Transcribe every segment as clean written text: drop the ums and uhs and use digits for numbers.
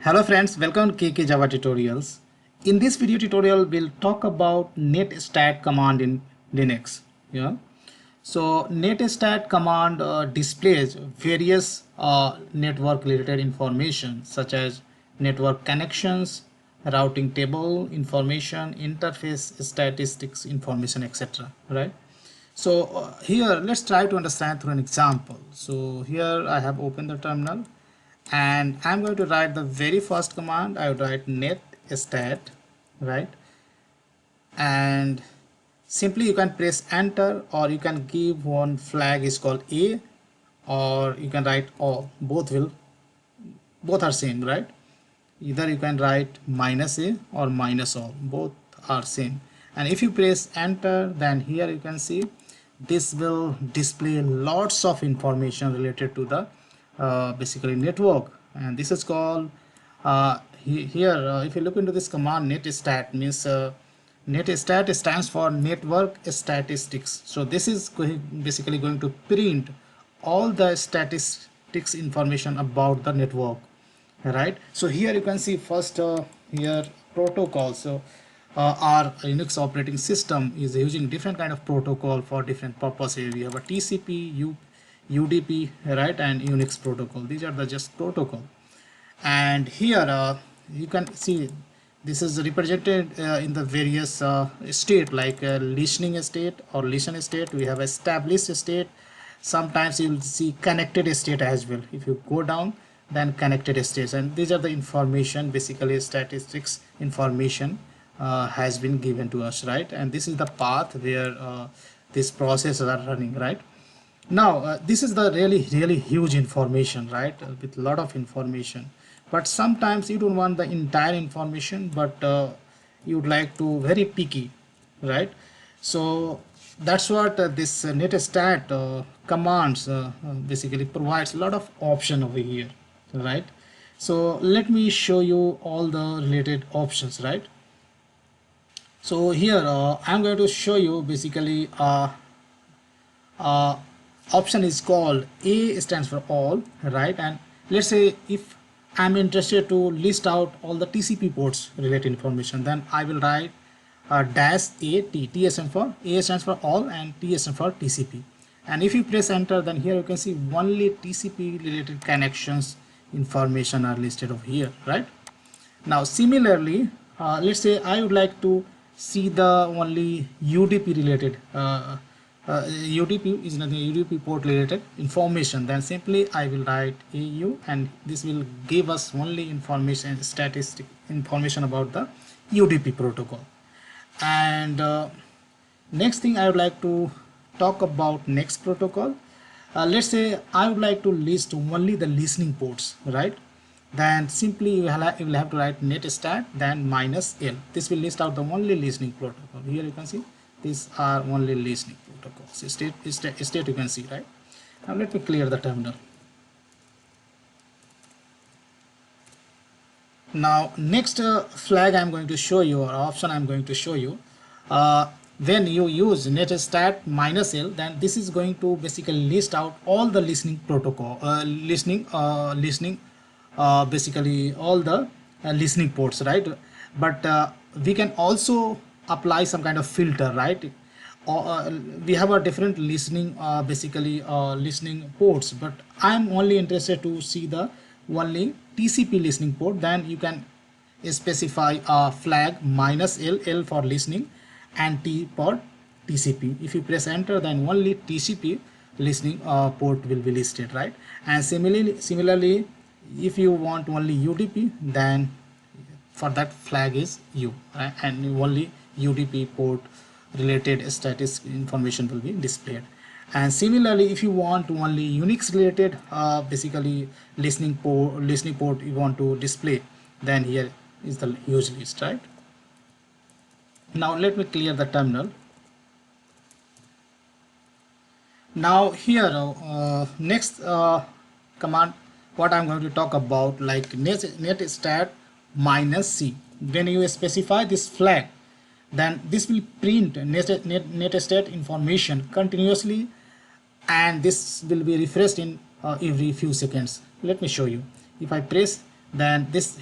Hello friends, welcome to KK Java Tutorials. In this video tutorial, we'll talk about netstat command in Linux. Yeah. So netstat command displays various network related information such as network connections, routing table information, interface statistics information, etc. Right. So here let's try to understand through an example. So here I have opened the terminal and I'm going to write the very first command. I would write netstat, right? And simply you can press enter, or you can give one flag is called A, or you can write all. Both are same, right? Either you can write minus A or minus all, both are same. And if you press enter, then here you can see this will display lots of information related to the basically network, and this is called if you look into this command netstat means netstat stands for network statistics. So this is basically going to print all the statistics information about the network, right? So here you can see first here protocol. So our Linux operating system is using different kind of protocol for different purposes. We have a TCP, UDP, right, and Unix protocol. These are the just protocol. And here you can see this is represented in the various state, like listening state or listen state. We have established state. Sometimes you will see connected state as well. If you go down, then connected states, and these are the information, basically statistics information has been given to us, right? And this is the path where these processes are running, right? Now this is the really huge information, right? With a lot of information, but sometimes you don't want the entire information, but you would like to very picky, right? So that's what this netstat commands basically provides a lot of option over here, right? So let me show you all the related options, right? So here I'm going to show you basically uh, option is called A stands for all, right? And let's say if I'm interested to list out all the TCP ports related information, then I will write dash A T. T stands for A stands for all and T stands for TCP. And if you press enter, then here you can see only TCP related connections information are listed over here, right? Now similarly, let's say I would like to see the only UDP related UDP is nothing, UDP port related information, then simply I will write AU, and this will give us only information, statistic information about the UDP protocol. And next thing I would like to talk about next protocol. Let's say I would like to list only the listening ports, right? Then simply you will have to write netstat then minus L. This will list out the only listening protocol. Here you can see these are only listening protocols. State you can see, right? Now let me clear the terminal. Now next flag I'm going to show you, or option I'm going to show you, when you use netstat minus L, then this is going to basically list out all the listening protocol, basically all the listening ports, right? But we can also apply some kind of filter, right? We have a different listening listening ports, but I'm only interested to see the only TCP listening port. Then you can specify a flag minus L for listening and T for TCP. If you press enter, then only TCP listening port will be listed, right? And similarly if you want only UDP, then for that flag is U, right? And only UDP port related status information will be displayed. And similarly if you want only Unix related basically listening port you want to display, then here is the huge list, right? Now let me clear the terminal. Now here next command what I'm going to talk about, like netstat minus C. When you specify this flag, then this will print netstat information continuously, and this will be refreshed in every few seconds. Let me show you. If I press then this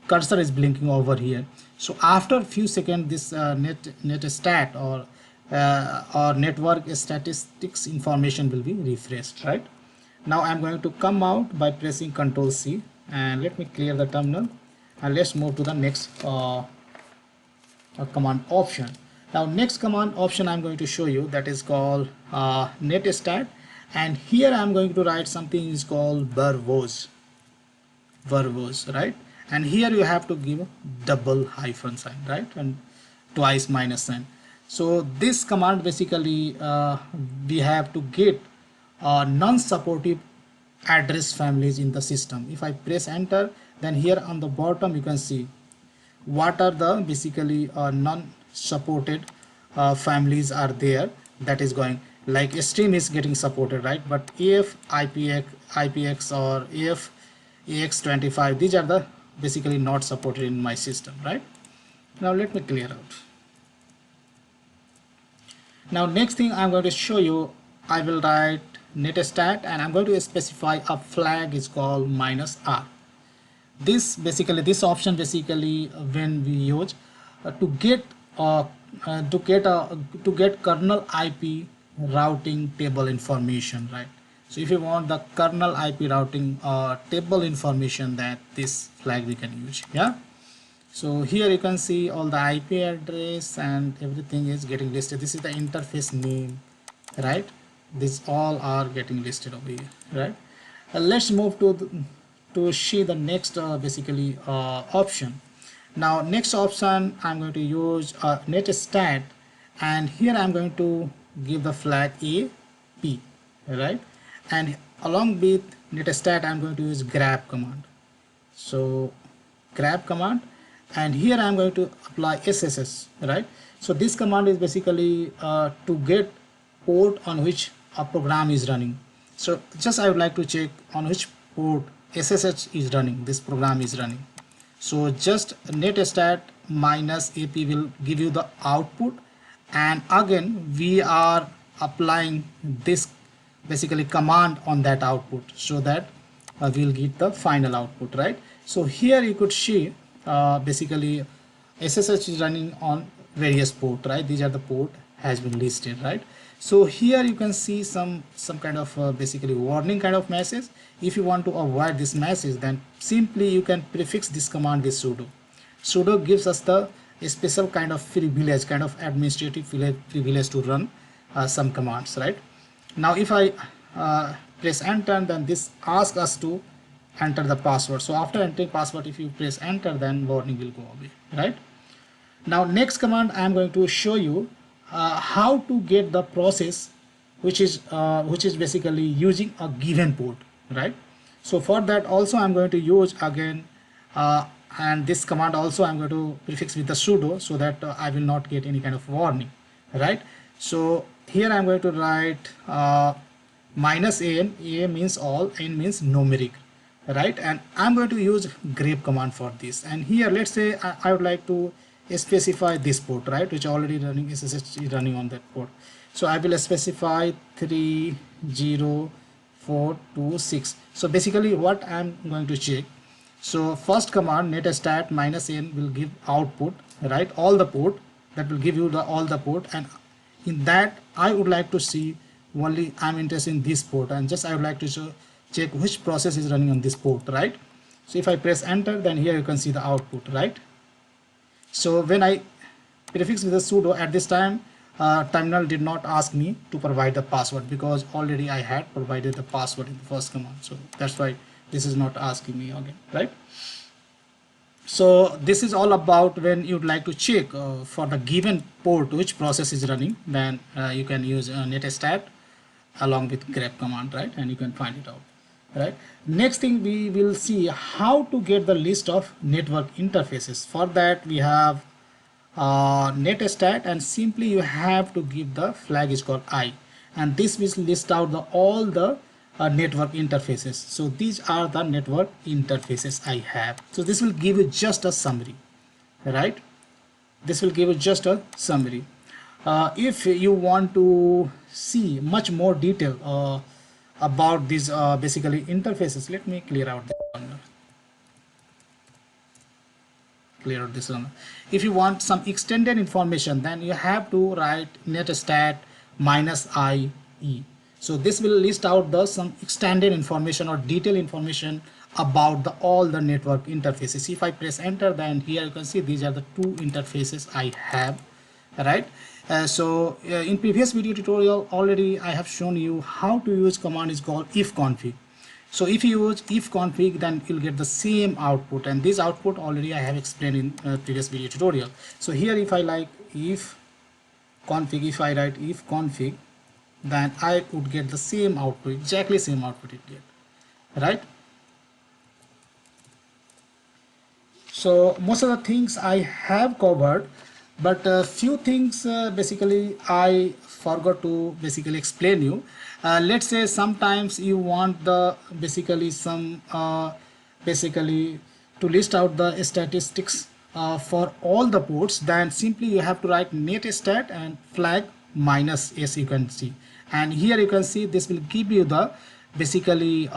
cursor is blinking over here. So after a few seconds, this net stat or network statistics information will be refreshed, right? Now I'm going to come out by pressing Ctrl C, and let me clear the terminal, and let's move to the next command option. Now next command option I'm going to show you, that is called netstat, and here I'm going to write something is called verbose, right? And here you have to give double hyphen sign, right, and twice minus sign. So this command basically we have to get non-supportive address families in the system. If I press enter, then here on the bottom you can see what are the basically non-supported families are there, that is going, like stream is getting supported, right? But AF IPX or AF AX25, these are the basically not supported in my system, right? Now let me clear out. Now next thing I'm going to show you, I will write netstat, and I'm going to specify a flag is called -r. This option basically when we use to get kernel IP routing table information, right? So if you want the kernel IP routing table information, that this flag we can use. Yeah. So here you can see all the IP address and everything is getting listed. This is the interface name, right? These all are getting listed over here, right? Let's move to see the next option. Now next option I'm going to use netstat, and here I'm going to give the flag AP, right? And along with netstat I'm going to use grab command. So grab command, and here I'm going to apply SSH, right? So this command is basically to get port on which a program is running. So just I would like to check on which port SSH is running, this program is running. So just netstat -AP will give you the output, and again we are applying this basically command on that output, so that we'll get the final output, right? So here you could see basically SSH is running on various port, right? These are the port has been listed, right? So here you can see some kind of basically warning kind of message. If you want to avoid this message, then simply you can prefix this command with sudo. Sudo gives us the special kind of privilege, kind of administrative privilege to run some commands, right? Now if I press enter, then this asks us to enter the password. So after entering password, if you press enter, then warning will go away, right? Now next command I am going to show you how to get the process which is basically using a given port, right? So for that also I'm going to use again and this command also I'm going to prefix with the sudo, so that I will not get any kind of warning, right? So here I'm going to write -an, a means all, n means numeric, right? And I'm going to use grep command for this. And here let's say I would like to specify this port, right, which already running, SSH is running on that port. So I will specify 30426. So basically what I'm going to check, so first command netstat -n will give output, right, all the port, that will give you all the port, and in that I would like to see only I'm interested in this port, and just I would like to check which process is running on this port, right? So if I press enter, then here you can see the output, right? So when I prefix with the sudo, at this time terminal did not ask me to provide the password, because already I had provided the password in the first command. So that's why this is not asking me again, right? So this is all about when you'd like to check for the given port which process is running, then you can use netstat along with grep command, right? And you can find it out, right? Next thing we will see how to get the list of network interfaces. For that we have netstat, and simply you have to give the flag is called I, and this will list out all the network interfaces. So these are the network interfaces I have. So this will give you just a summary, right? This will give you just a summary. If you want to see much more detail about these basically interfaces, let me clear out the corner. clear this one. If you want some extended information, then you have to write netstat minus IE. So this will list out the some extended information or detailed information about the all the network interfaces. If I press enter, then here you can see these are the two interfaces I have, right? In previous video tutorial already I have shown you how to use command is called ifconfig. So if you use ifconfig, then you'll get the same output, and this output already I have explained in previous video tutorial. So here if I like ifconfig, if I write ifconfig, then I would get the same output, exactly same output it get, right? So most of the things I have covered, but a few things basically I forgot to basically explain you. Let's say sometimes you want the basically some basically to list out the statistics for all the ports, then simply you have to write netstat and flag minus s, you can see, and here you can see this will give you the basically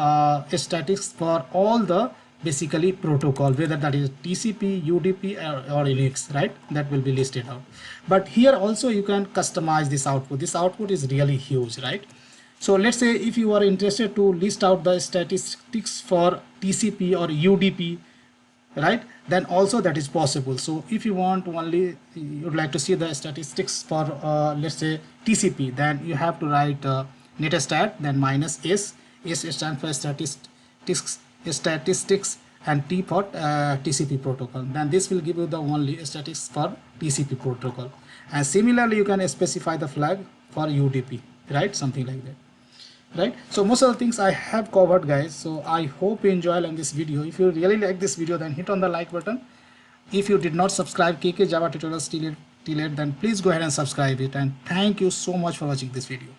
statistics for all the basically protocol, whether that is TCP, UDP or Unix, right? That will be listed out. But here also you can customize this output. This output is really huge, right? So let's say if you are interested to list out the statistics for TCP or UDP, right, then also that is possible. So if you want only, you would like to see the statistics for let's say TCP, then you have to write netstat then minus s. S stands for statistics and T for TCP protocol. Then this will give you the only statistics for TCP protocol, and similarly you can specify the flag for UDP, right? Something like that, right? So most of the things I have covered, guys. So I hope you enjoy this video. If you really like this video, then hit on the like button. If you did not subscribe KK Java Tutorials till yet, then please go ahead and subscribe it, and thank you so much for watching this video.